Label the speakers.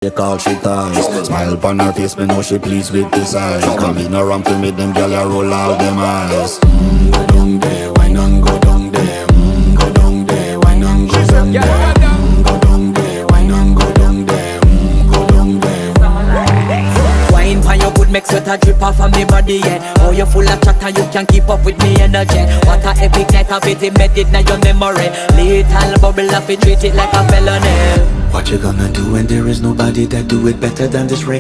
Speaker 1: They call she ties. Smile upon her face, me know she pleased with this eyes. Come in around to me, them gyal a roll out them eyes. Go down there, why not go down there? Go down there, why not go down there? Go down there, why not go down there? Go down there.
Speaker 2: Wine for your good, make sweat a drip off of me body, yeah. Oh, you full of chatter, you can keep up with me energy. What a epic night of it, embedded in your memory. Little bubble up, it treat it like a felony.
Speaker 1: What you gonna do when there is nobody that do it better than this reggae?